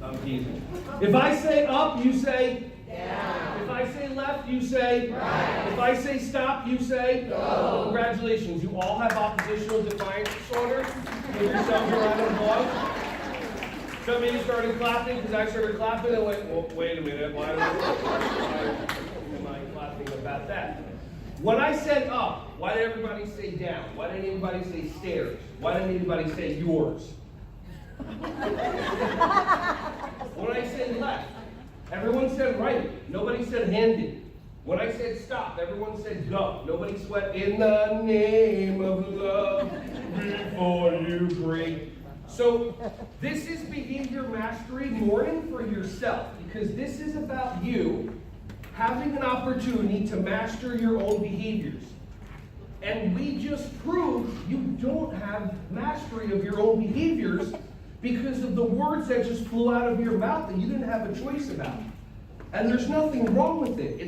I'm teasing. If I say up, you say Down. if I say left, you say Right. If I say stop, you say Go. Congratulations, you all have oppositional defiance disorder. Give yourselves a round of applause. Some of you started clapping because I started clapping and went, well, wait a minute, why am I clapping about that? When I said up, why did everybody say down? Why didn't anybody say stairs? Why didn't anybody say yours? When I said left, everyone said right. Nobody said handed. When I said stop, everyone said go. Nobody sweat in the name of love before you break. So this is behavior mastery morning for yourself, because this is about you having an opportunity to master your own behaviors. And we just proved you don't have mastery of your own behaviors because of the words that just flew out of your mouth that you didn't have a choice about. And there's nothing wrong with it.